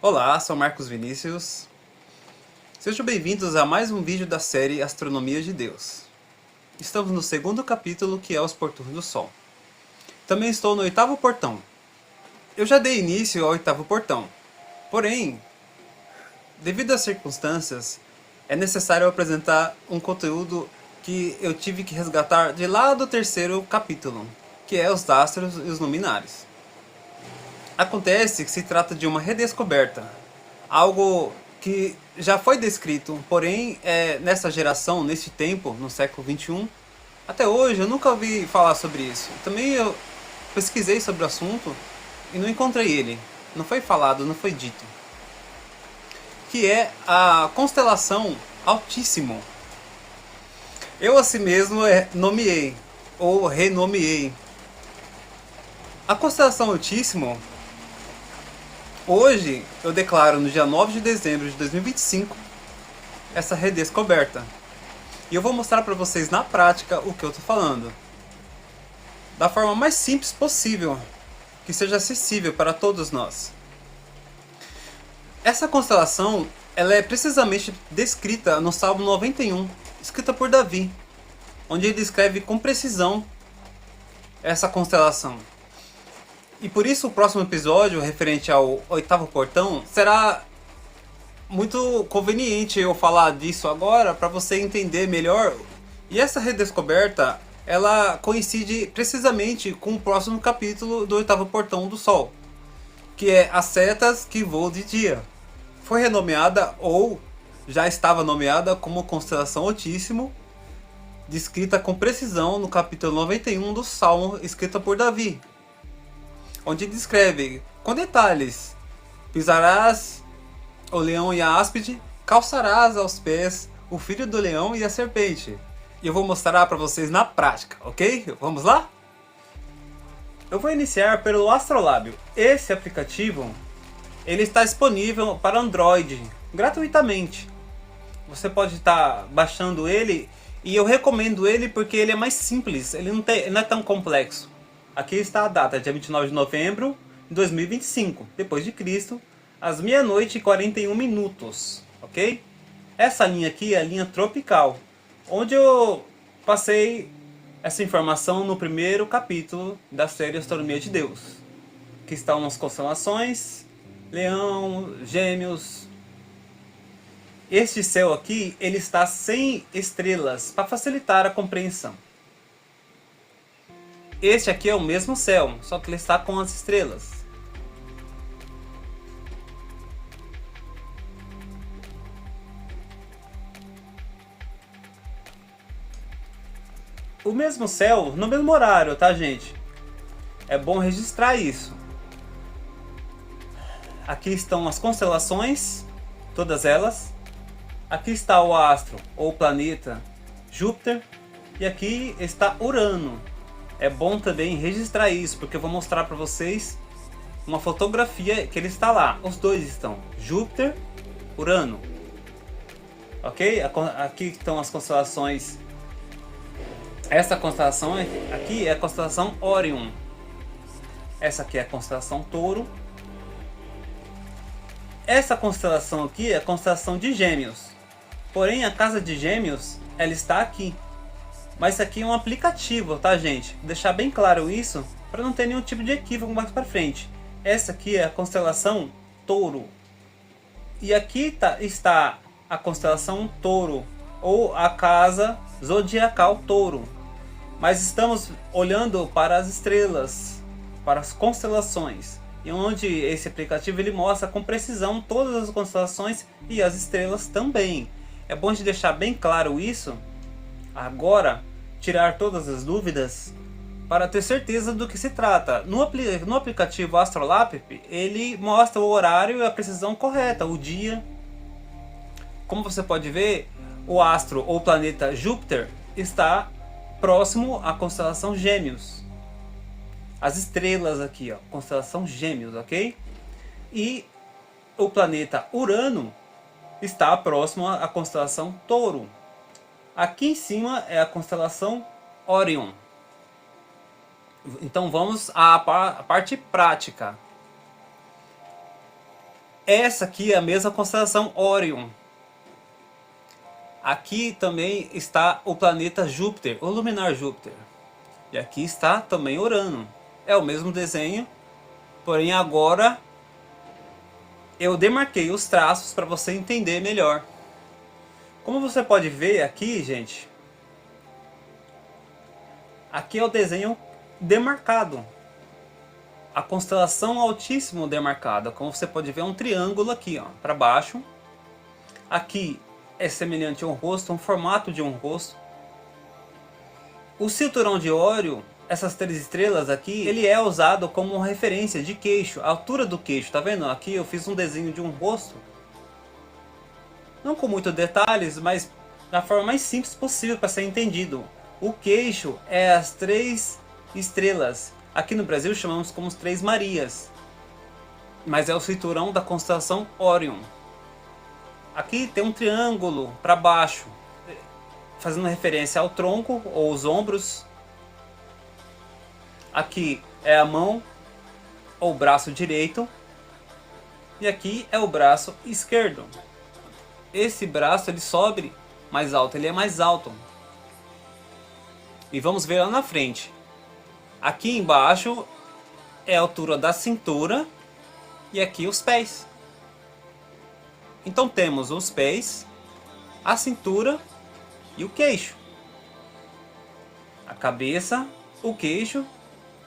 Olá, sou Marcos Vinícius. Sejam bem-vindos a mais um vídeo da série Astronomia de Deus. Estamos no segundo capítulo, que é os portões do Sol. Também estou no oitavo portão. Eu já dei início ao oitavo portão. Porém, devido às circunstâncias, é necessário apresentar um conteúdo que eu tive que resgatar de lá do terceiro capítulo, que é os astros e os luminares. Acontece que se trata de uma redescoberta, algo que já foi descrito, porém nessa geração, nesse tempo, no século XXI, até hoje eu nunca ouvi falar sobre isso. Também eu pesquisei sobre o assunto e não encontrei ele, não foi falado, não foi dito. Que é a constelação Altíssimo. Eu assim mesmo nomeei, ou renomeei. A constelação Altíssimo, hoje eu declaro no dia 9 de dezembro de 2025 essa redescoberta. E eu vou mostrar para vocês na prática o que eu estou falando. Da forma mais simples possível, que seja acessível para todos nós. Essa constelação ela é precisamente descrita no Salmo 91, escrita por Davi, onde ele descreve com precisão essa constelação. E por isso o próximo episódio, referente ao oitavo portão, será muito conveniente eu falar disso agora para você entender melhor. E essa redescoberta, ela coincide precisamente com o próximo capítulo do oitavo portão do Sol, que é as setas que voam de dia. Foi renomeada, ou já estava nomeada, como constelação Altíssimo, descrita com precisão no capítulo 91 do Salmo, escrita por Davi, onde descreve com detalhes: pisarás o leão e a áspide, calçarás aos pés o filho do leão e a serpente. E eu vou mostrar para vocês na prática, ok? Vamos lá? Eu vou iniciar pelo Astrolábio. Esse aplicativo ele está disponível para Android gratuitamente. Você pode estar baixando ele e eu recomendo ele porque ele é mais simples, ele não é tão complexo. Aqui está a data, dia 29 de novembro de 2025, depois de Cristo, às meia-noite e 41 minutos, ok? Essa linha aqui é a linha tropical, onde eu passei essa informação no primeiro capítulo da série Astronomia de Deus, que estão as constelações, Leão, Gêmeos. Este céu aqui, ele está sem estrelas, para facilitar a compreensão. Este aqui é o mesmo céu, só que ele está com as estrelas. O mesmo céu no mesmo horário, tá, gente? É bom registrar isso. Aqui estão as constelações, todas elas. Aqui está o astro ou planeta Júpiter. E aqui está Urano. É bom também registrar isso, porque eu vou mostrar para vocês uma fotografia que ele está lá. Os dois estão, Júpiter, Urano. Ok? Aqui estão as constelações. Essa constelação aqui é a constelação Órion. Essa aqui é a constelação Touro. Essa constelação aqui é a constelação de Gêmeos. Porém, a casa de Gêmeos, ela está aqui. Mas isso aqui é um aplicativo, tá, gente? Vou deixar bem claro isso, para não ter nenhum tipo de equívoco mais para frente. Essa aqui é a constelação Touro. E aqui está a constelação Touro, ou a casa zodiacal Touro. Mas estamos olhando para as estrelas, para as constelações. E onde esse aplicativo ele mostra com precisão todas as constelações e as estrelas também. É bom de deixar bem claro isso. Agora, tirar todas as dúvidas para ter certeza do que se trata. No aplicativo Astrolab, ele mostra o horário e a precisão correta, o dia. Como você pode ver, o astro ou planeta Júpiter está próximo à constelação Gêmeos. As estrelas aqui, ó, constelação Gêmeos, ok? E o planeta Urano está próximo à constelação Touro. Aqui em cima é a constelação Órion. Então vamos à parte prática. Essa aqui é a mesma constelação Órion. Aqui também está o planeta Júpiter, o luminar Júpiter. E aqui está também Urano. É o mesmo desenho, porém agora eu demarquei os traços para você entender melhor. Como você pode ver aqui, gente, aqui é o desenho demarcado. A constelação Altíssimo demarcada. Como você pode ver, é um triângulo aqui, ó, para baixo. Aqui é semelhante a um rosto, um formato de um rosto. O cinturão de Órion, essas 3 estrelas aqui, ele é usado como uma referência de queixo, a altura do queixo, tá vendo? Aqui eu fiz um desenho de um rosto. Não com muitos detalhes, mas da forma mais simples possível para ser entendido. O queixo é as 3 estrelas. Aqui no Brasil chamamos como as 3 Marias. Mas é o cinturão da constelação Órion. Aqui tem um triângulo para baixo, fazendo referência ao tronco ou os ombros. Aqui é a mão ou braço direito. E aqui é o braço esquerdo. Esse braço ele sobe mais alto, ele é mais alto. E vamos ver lá na frente. Aqui embaixo é a altura da cintura e aqui os pés. Então temos os pés, a cintura e o queixo. A cabeça, o queixo,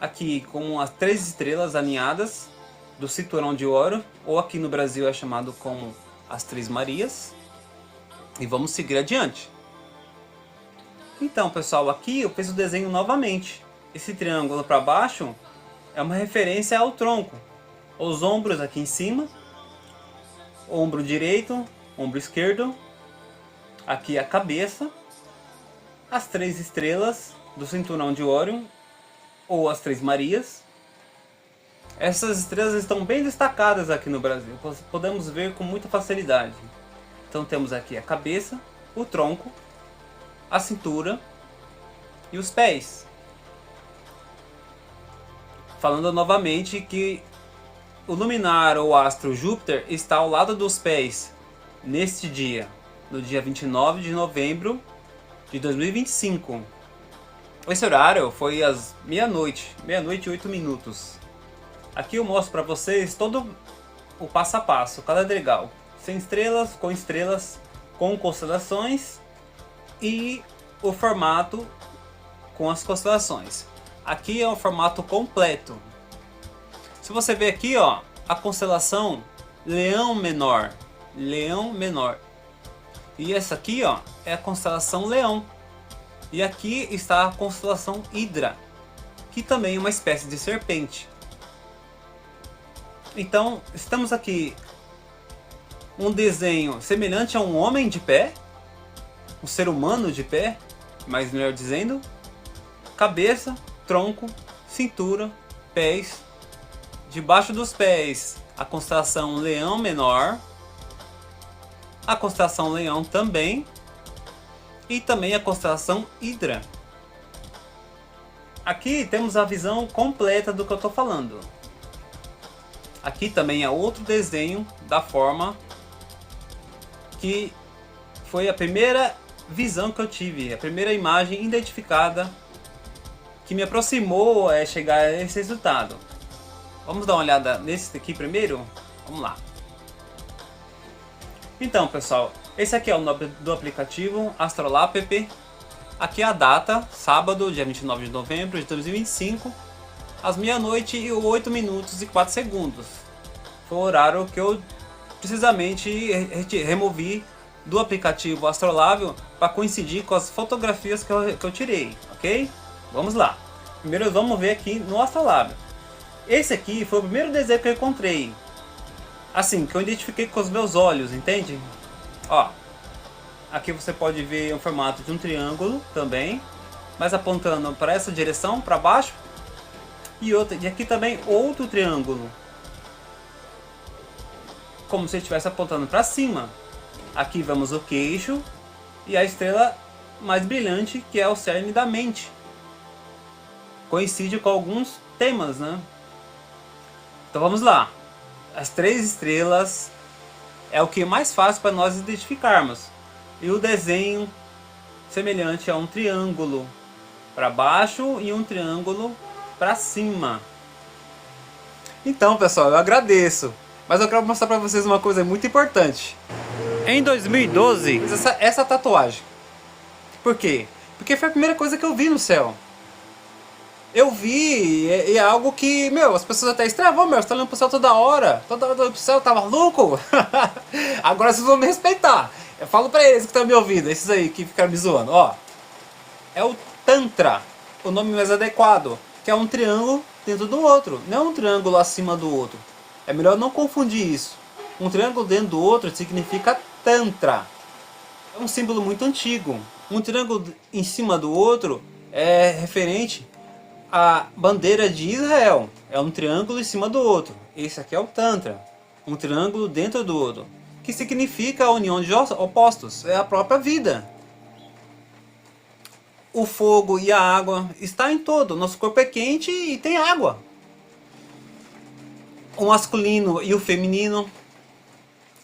aqui com as 3 estrelas alinhadas do cinturão de Órion, ou aqui no Brasil é chamado como as 3 Marias. E vamos seguir adiante. Então, pessoal, aqui eu fiz o desenho novamente. Esse triângulo para baixo é uma referência ao tronco. Os ombros aqui em cima, ombro direito, ombro esquerdo, aqui a cabeça, as 3 estrelas do cinturão de Órion, ou as 3 Marias. Essas estrelas estão bem destacadas aqui no Brasil, podemos ver com muita facilidade. Então temos aqui a cabeça, o tronco, a cintura e os pés. Falando novamente que o luminar ou astro Júpiter está ao lado dos pés neste dia, no dia 29 de novembro de 2025. Esse horário foi às meia-noite e 8 minutos. Aqui eu mostro para vocês todo o passo a passo, cada degrau. Sem estrelas, com constelações e o formato com as constelações. Aqui é o formato completo. Se você ver aqui, ó, a constelação Leão Menor, E essa aqui, ó, é a constelação Leão. E aqui está a constelação Hidra, que também é uma espécie de serpente. Então, estamos aqui um desenho semelhante a um homem de pé, um ser humano de pé, mais melhor dizendo, cabeça, tronco, cintura, pés. Debaixo dos pés, a constelação Leão Menor, a constelação Leão também, e também a constelação Hidra. Aqui temos a visão completa do que eu estou falando. Aqui também é outro desenho da forma que foi a primeira visão que eu tive, a primeira imagem identificada que me aproximou a chegar a esse resultado. Vamos dar uma olhada nesse aqui primeiro? Vamos lá. Então, pessoal, esse aqui é o nome do aplicativo Astrolab app. Aqui é a data, sábado, dia 29 de novembro de 2025, às meia-noite e 8 minutos e 4 segundos. Foi o horário que eu precisamente removi do aplicativo Astrolab para coincidir com as fotografias que eu tirei, ok? Vamos lá. Primeiro vamos ver aqui no Astrolab. Esse aqui foi o primeiro desenho que eu encontrei, assim, que eu identifiquei com os meus olhos, entende? Ó, aqui você pode ver o formato de um triângulo também, mas apontando para essa direção, para baixo, e aqui também outro triângulo, como se estivesse apontando para cima. Aqui vemos o queixo e a estrela mais brilhante, que é o cerne da mente. Coincide com alguns temas, né? Então vamos lá. as 3 estrelas é o que é mais fácil para nós identificarmos. E o desenho semelhante a um triângulo para baixo e um triângulo para cima. Então, pessoal, eu agradeço, mas eu quero mostrar para vocês uma coisa muito importante. Em 2012, essa tatuagem. Por quê? Porque foi a primeira coisa que eu vi no céu. Eu vi, é algo que, meu, as pessoas até estranham, meu, você tá olhando pro céu toda hora olhando pro céu, tá maluco? Agora vocês vão me respeitar. Eu falo pra eles que estão me ouvindo, esses aí que ficaram me zoando, ó. É o Tantra, o nome mais adequado, que é um triângulo dentro do outro, não é um triângulo acima do outro. É melhor não confundir isso. Um triângulo dentro do outro significa Tantra. É um símbolo muito antigo. Um triângulo em cima do outro é referente à bandeira de Israel. É um triângulo em cima do outro. Esse aqui é o Tantra. Um triângulo dentro do outro. Que significa a união de opostos. É a própria vida. O fogo e a água está em todo. Nosso corpo é quente e tem água. O masculino e o feminino.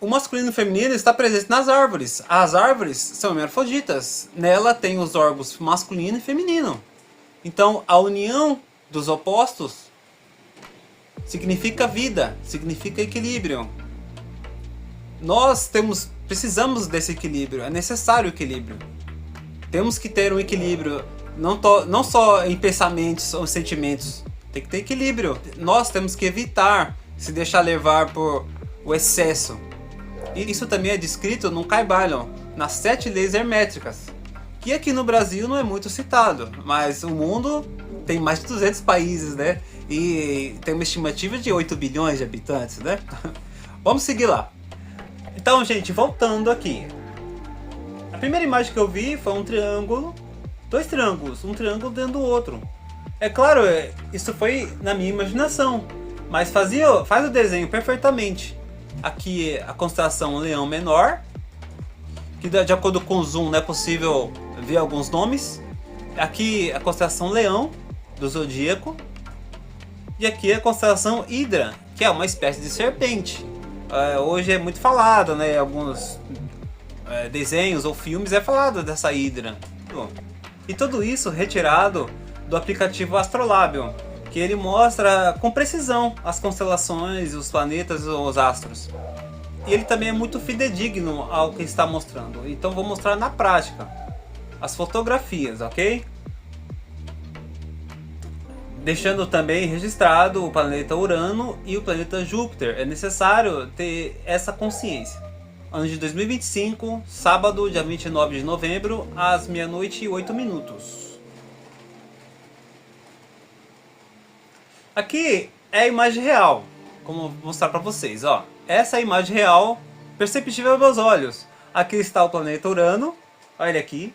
O masculino e o feminino está presente nas árvores. As árvores são hermafroditas. Nela tem os órgãos masculino e feminino. Então a união dos opostos significa vida, significa equilíbrio. Nós precisamos desse equilíbrio, é necessário o equilíbrio. Temos que ter um equilíbrio, não só em pensamentos ou sentimentos. Tem que ter equilíbrio. Nós temos que evitar se deixar levar por o excesso. E isso também é descrito no Kybalion, nas 7 leis herméticas, que aqui no Brasil não é muito citado, mas o mundo tem mais de 200 países, né? E tem uma estimativa de 8 bilhões de habitantes, né? Vamos seguir lá. Então, gente, voltando aqui. A primeira imagem que eu vi foi um triângulo, 2 triângulos, um triângulo dentro do outro. É claro, isso foi na minha imaginação, mas faz o desenho perfeitamente. Aqui a constelação Leão Menor, que de acordo com o zoom não é possível ver alguns nomes. Aqui a constelação Leão, do Zodíaco. E aqui a constelação Hidra, que é uma espécie de serpente. Hoje é muito falado, né? Alguns desenhos ou filmes é falado dessa Hidra. E tudo isso retirado do aplicativo Astrolábio, que ele mostra com precisão as constelações, os planetas e os astros. E ele também é muito fidedigno ao que está mostrando. Então vou mostrar na prática as fotografias, ok? Deixando também registrado o planeta Urano e o planeta Júpiter. É necessário ter essa consciência. Ano de 2025, sábado, dia 29 de novembro, às meia-noite e 8 minutos. Aqui é a imagem real, como eu vou mostrar para vocês, ó. Essa é a imagem real, perceptível aos meus olhos. Aqui está o planeta Urano, olha ele aqui.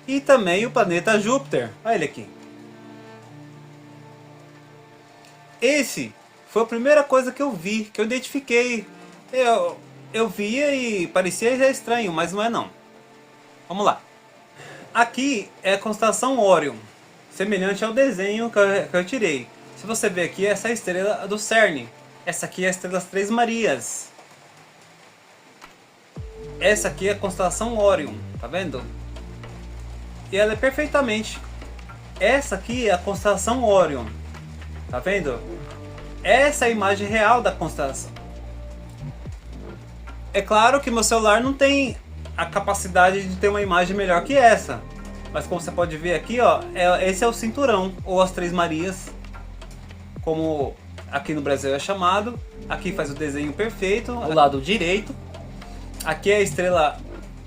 E também o planeta Júpiter, olha ele aqui. Esse foi a primeira coisa que eu vi, que eu identifiquei. Eu via e parecia já estranho, mas não é não. Vamos lá. Aqui é a constelação Órion, semelhante ao desenho que eu tirei. Se você ver aqui, essa é a estrela do CERN. Essa aqui é a estrela das Três Marias. Essa aqui é a constelação Órion, tá vendo? E ela é perfeitamente. Essa aqui é a constelação Órion, tá vendo? Essa é a imagem real da constelação. É claro que meu celular não tem a capacidade de ter uma imagem melhor que essa. Mas como você pode ver aqui, ó, esse é o cinturão, ou as Três Marias, como aqui no Brasil é chamado. Aqui faz o desenho perfeito, do lado direito. Aqui é a estrela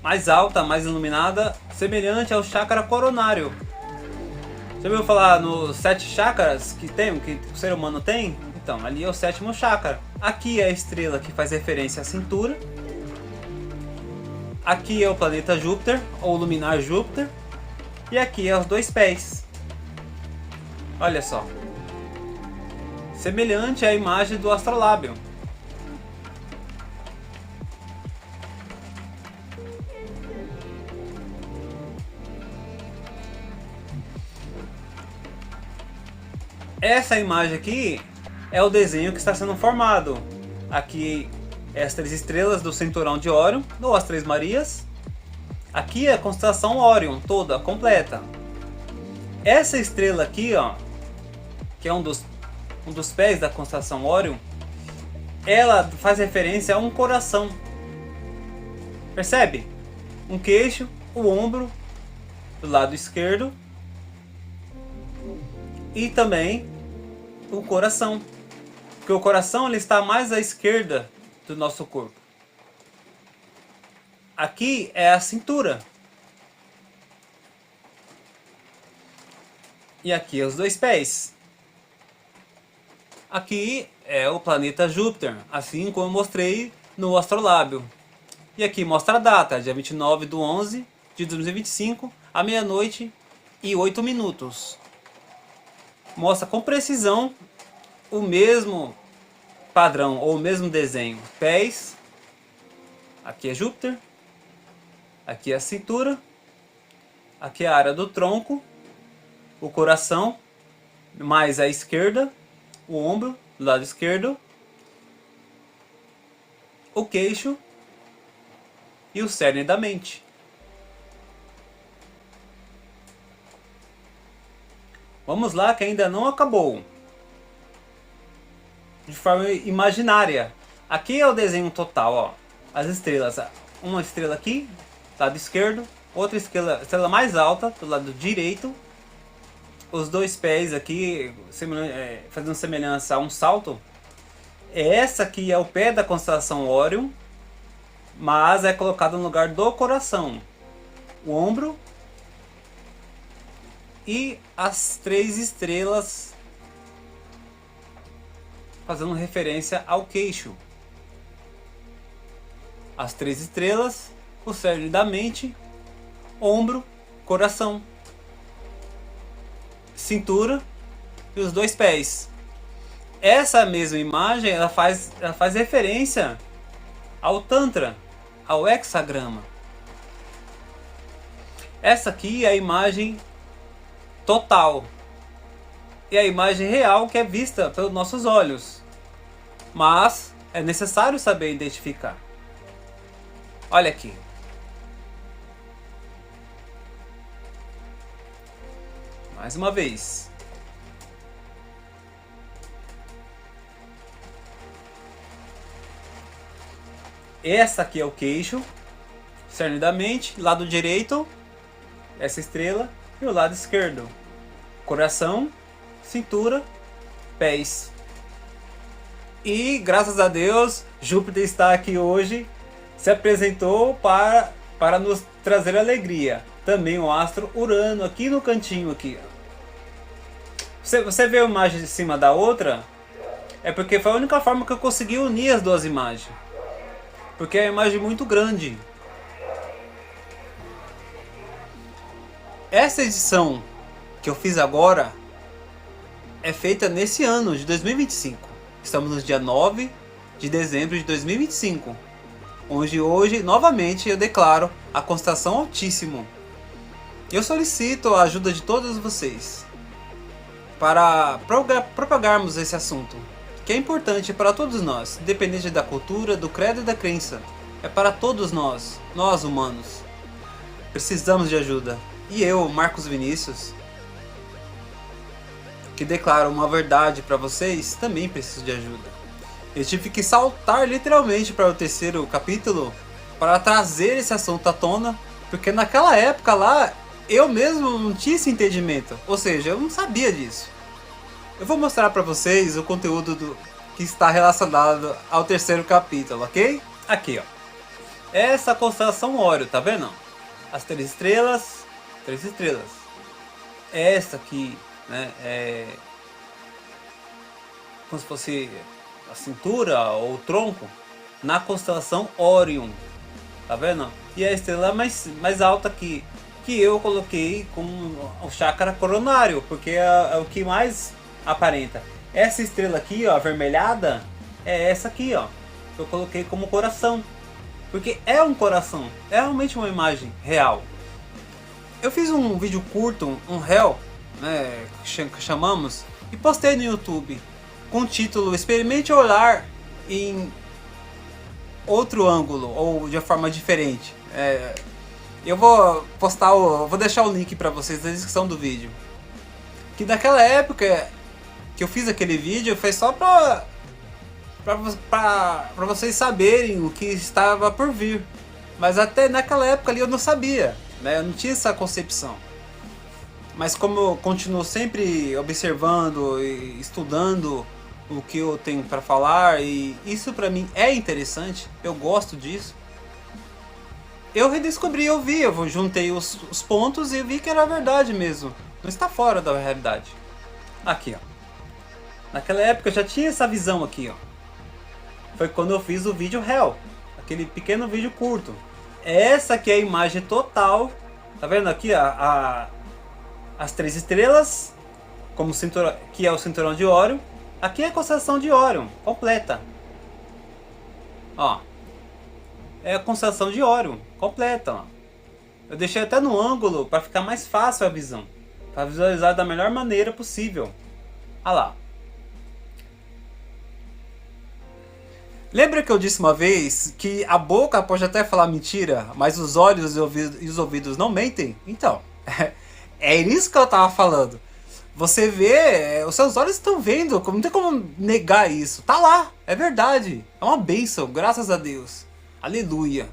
mais alta, mais iluminada, semelhante ao chakra coronário. Você ouviu falar nos 7 chakras que o ser humano tem? Então, ali é o 7º chakra. Aqui é a estrela que faz referência à cintura. Aqui é o planeta Júpiter, ou luminar Júpiter. E aqui é os 2 pés. Olha só. Semelhante à imagem do astrolábio. Essa imagem aqui é o desenho que está sendo formado. Aqui é as 3 estrelas do cinturão de Órion, ou as 3 Marias. Aqui é a constelação Órion toda, completa. Essa estrela aqui, ó, que é um dos pés da constelação Órion, ela faz referência a um coração. Percebe? Um queixo, o ombro do lado esquerdo e também o coração. Porque o coração ele está mais à esquerda do nosso corpo. Aqui é a cintura. E aqui é os 2 pés. Aqui é o planeta Júpiter, assim como eu mostrei no astrolábio. E aqui mostra a data, dia 29/11 de 2025, à meia-noite e 8 minutos. Mostra com precisão o mesmo padrão, ou o mesmo desenho. Pés, aqui é Júpiter, aqui é a cintura, aqui é a área do tronco, o coração, mais à esquerda, o ombro do lado esquerdo, o queixo e o cerne da mente. Vamos lá que ainda não acabou. De forma imaginária. Aqui é o desenho total, ó. As estrelas. Uma estrela aqui, lado esquerdo. Outra estrela mais alta, do lado direito. Os 2 pés aqui, fazendo semelhança a um salto. Essa aqui é o pé da constelação Órion, mas é colocado no lugar do coração. O ombro e as 3 estrelas, fazendo referência ao queixo. As 3 estrelas, o cerne da mente, ombro, coração, cintura e os 2 pés. Essa mesma imagem ela faz referência ao Tantra, ao hexagrama. Essa aqui é a imagem total. E a imagem real que é vista pelos nossos olhos. Mas é necessário saber identificar. Olha aqui. Mais uma vez. Essa aqui é o queixo, cerne da mente, lado direito, essa estrela, e o lado esquerdo, coração, cintura, pés. E graças a Deus, Júpiter está aqui hoje, se apresentou para nos trazer alegria. Também o astro Urano aqui no cantinho aqui. Você vê uma imagem de cima da outra? É porque foi a única forma que eu consegui unir as 2 imagens. Porque é uma imagem muito grande. Essa edição que eu fiz agora é feita nesse ano de 2025. Estamos no dia 9 de dezembro de 2025. Onde hoje, novamente, eu declaro a constelação Altíssimo. Eu solicito a ajuda de todos vocês para propagarmos esse assunto, que é importante para todos nós, independente da cultura, do credo e da crença. É para todos nós humanos. Precisamos de ajuda. E eu, Marcos Vinícius, que declaro uma verdade para vocês, também preciso de ajuda. Eu tive que saltar literalmente para o 3º capítulo para trazer esse assunto à tona, porque naquela época lá eu mesmo não tinha esse entendimento, ou seja, eu não sabia disso. Eu vou mostrar para vocês o conteúdo que está relacionado ao 3º capítulo, ok? Aqui, ó. Essa constelação Órion, tá vendo? As 3 estrelas, 3 estrelas. Essa aqui, né, é como se fosse a cintura ou o tronco na constelação Órion, tá vendo? E a estrela mais alta aqui, que eu coloquei com o chakra coronário, porque é o que mais aparenta. Essa estrela aqui, ó, avermelhada, é essa aqui, ó, que eu coloquei como coração, porque é um coração, é realmente uma imagem real. Eu fiz um vídeo curto, um reel, que chamamos, e postei no YouTube com o título Experimente olhar em outro ângulo ou de uma forma diferente. Eu vou postar, vou deixar o link para vocês na descrição do vídeo. Que naquela época que eu fiz aquele vídeo foi só para vocês saberem o que estava por vir. Mas até naquela época ali eu não sabia, né? Eu não tinha essa concepção. Mas como eu continuo sempre observando e estudando o que eu tenho para falar, e isso para mim é interessante, eu gosto disso, eu redescobri, eu juntei os pontos e vi que era verdade mesmo. Não está fora da realidade. Aqui, ó. Naquela época eu já tinha essa visão aqui, ó. Foi quando eu fiz o vídeo Hell, aquele pequeno vídeo curto. Essa aqui é a imagem total. Tá vendo aqui as 3 estrelas, como cinturão, que é o cinturão de Órion. Aqui é a constelação de Órion completa. Ó, é a constelação de Órion completa. Ó. Eu deixei até no ângulo para ficar mais fácil a visão, para visualizar da melhor maneira possível. Olha lá. Lembra que eu disse uma vez que a boca pode até falar mentira, mas os olhos e os ouvidos não mentem? Então, é isso que eu tava falando. Você vê, os seus olhos estão vendo, não tem como negar isso. Tá lá, é verdade. É uma bênção, graças a Deus. Aleluia.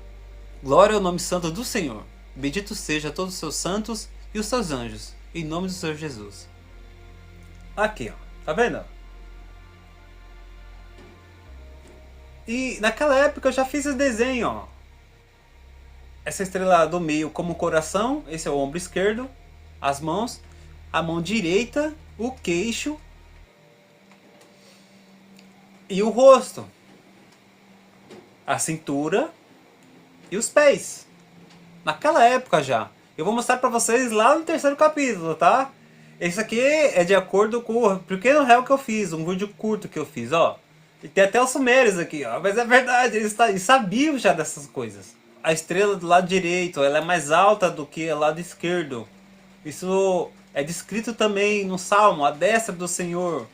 Glória ao nome santo do Senhor. Bendito seja todos os seus santos e os seus anjos. Em nome do Senhor Jesus. Aqui, ó. Tá vendo? E naquela época eu já fiz esse desenho, ó. Essa estrela do meio como coração, esse é o ombro esquerdo, as mãos, a mão direita, o queixo e o rosto, a cintura e os pés. Naquela época já. Eu vou mostrar pra vocês lá no 3º capítulo, tá? Esse aqui é de acordo com o pequeno réu que eu fiz, um vídeo curto que eu fiz, ó. E tem até os sumérios aqui, ó. Mas é verdade, eles sabiam já dessas coisas. A estrela do lado direito, ela é mais alta do que o lado esquerdo. Isso é descrito também no Salmo. A destra do Senhor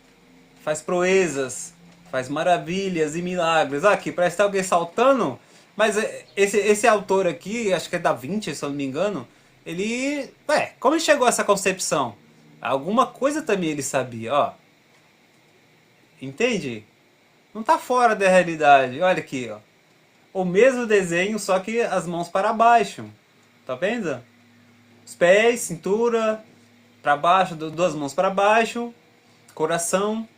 faz proezas, faz maravilhas e milagres. Aqui, parece que tem alguém saltando. Mas esse autor aqui, acho que é Da Vinci, se eu não me engano. Ele... como ele chegou a essa concepção? Alguma coisa também ele sabia, ó. Entende? Não tá fora da realidade. Olha aqui, ó. O mesmo desenho, só que as mãos para baixo. Tá vendo? Os pés, cintura, para baixo, 2 mãos para baixo, coração.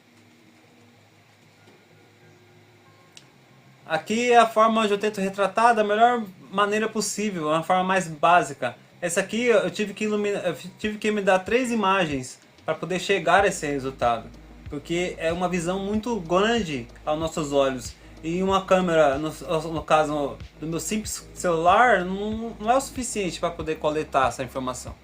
Aqui é a forma onde eu tento retratar da melhor maneira possível, uma forma mais básica. Essa aqui eu tive que me dar 3 imagens para poder chegar a esse resultado. Porque é uma visão muito grande aos nossos olhos. E uma câmera, no caso do meu simples celular, não é o suficiente para poder coletar essa informação.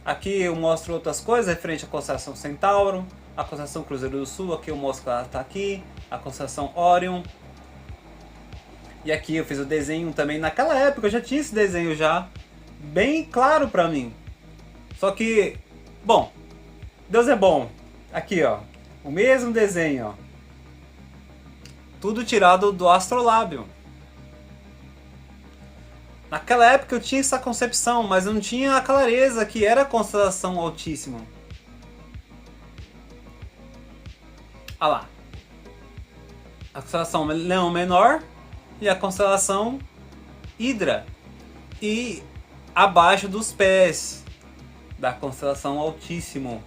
Aqui eu mostro outras coisas referente à constelação Centauro, a constelação Cruzeiro do Sul, aqui eu mostro que ela está aqui, a constelação Órion. E aqui eu fiz o desenho também, naquela época eu já tinha esse desenho já, bem claro para mim. Só que, bom, Deus é bom. Aqui, ó, o mesmo desenho, ó. Tudo tirado do astrolábio. Naquela época eu tinha essa concepção, mas eu não tinha a clareza que era a constelação Altíssimo. Olha lá. A constelação Leão Menor e a constelação Hidra. E abaixo dos pés da constelação Altíssimo.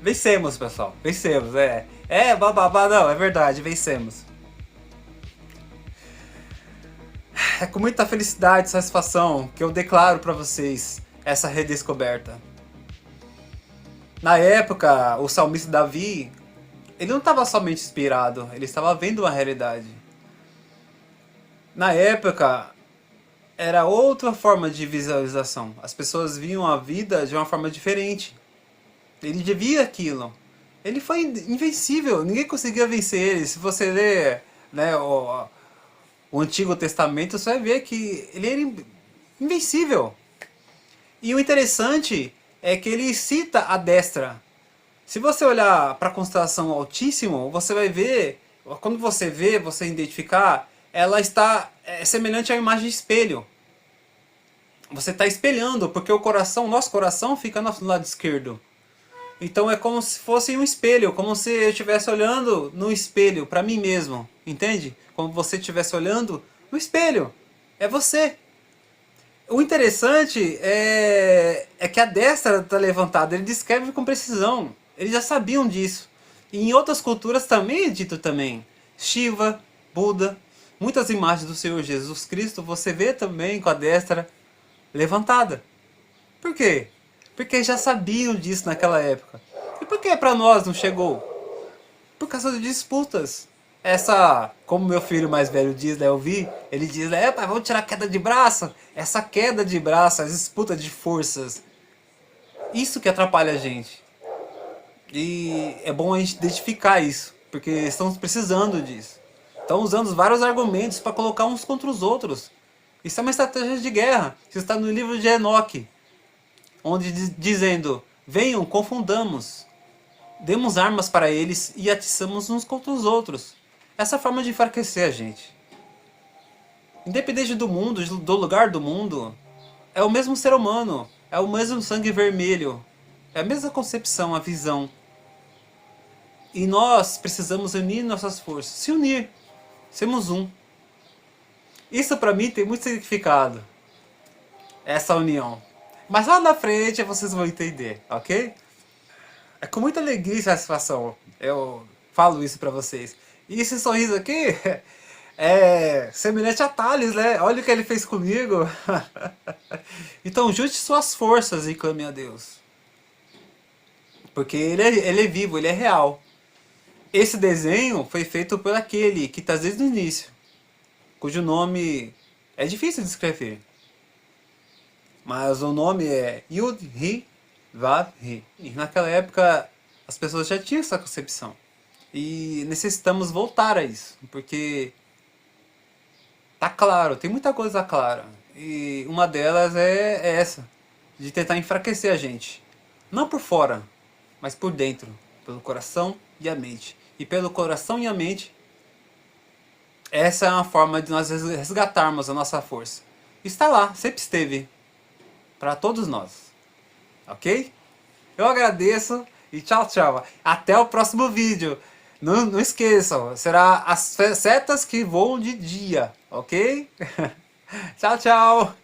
Vencemos, pessoal. Vencemos, bababá, não, é verdade, vencemos. É com muita felicidade e satisfação que eu declaro para vocês essa redescoberta. Na época, o salmista Davi, ele não estava somente inspirado, ele estava vendo uma realidade. Na época, era outra forma de visualização. As pessoas viam a vida de uma forma diferente. Ele via aquilo. Ele foi invencível, ninguém conseguia vencer ele. Se você ler, né, o Antigo Testamento, você vai ver que ele era invencível. E o interessante é que ele cita a destra. Se você olhar para a constelação Altíssimo, você vai ver, quando você vê, você identificar, ela está semelhante à imagem de espelho. Você está espelhando, porque o coração, nosso coração fica no lado esquerdo. Então é como se fosse um espelho, como se eu estivesse olhando no espelho, para mim mesmo, entende? Como você estivesse olhando no espelho, é você. O interessante é que a destra está levantada, ele descreve com precisão, eles já sabiam disso. E em outras culturas também é dito também. Shiva, Buda, muitas imagens do Senhor Jesus Cristo você vê também com a destra levantada. Por quê? Porque já sabiam disso naquela época. E por que para nós não chegou? Por causa de disputas. Essa, como meu filho mais velho diz, né, eu vi, ele diz, pai, vamos tirar a queda de braço. Essa queda de braço, as disputas de forças. Isso que atrapalha a gente. E é bom a gente identificar isso, porque estamos precisando disso. Estão usando vários argumentos para colocar uns contra os outros. Isso é uma estratégia de guerra. Isso está no livro de Enoque, onde dizendo, venham, confundamos, demos armas para eles e atiçamos uns contra os outros. Essa forma de enfraquecer a gente. Independente do mundo, do lugar do mundo, é o mesmo ser humano, é o mesmo sangue vermelho, é a mesma concepção, a visão. E nós precisamos unir nossas forças, se unir, sermos um. Isso para mim tem muito significado, essa união. Mas lá na frente vocês vão entender, ok? É com muita alegria e satisfação eu falo isso pra vocês. E esse sorriso aqui é semelhante a Thales, né? Olha o que ele fez comigo. Então junte suas forças e clame a Deus. Porque ele é vivo, ele é real. Esse desenho foi feito por aquele que está desde o início, cujo nome é difícil de escrever. Mas o nome é Yud-Hi Vav-Hi. E naquela época as pessoas já tinham essa concepção. E necessitamos voltar a isso, porque tá claro, tem muita coisa clara. E uma delas é essa, de tentar enfraquecer a gente. Não por fora, mas por dentro, pelo coração e a mente. E pelo coração e a mente, essa é uma forma de nós resgatarmos a nossa força. Está lá, sempre esteve, para todos nós. Ok? Eu agradeço e tchau, tchau. Até o próximo vídeo. Não esqueçam, será as setas que voam de dia, ok? Tchau, tchau.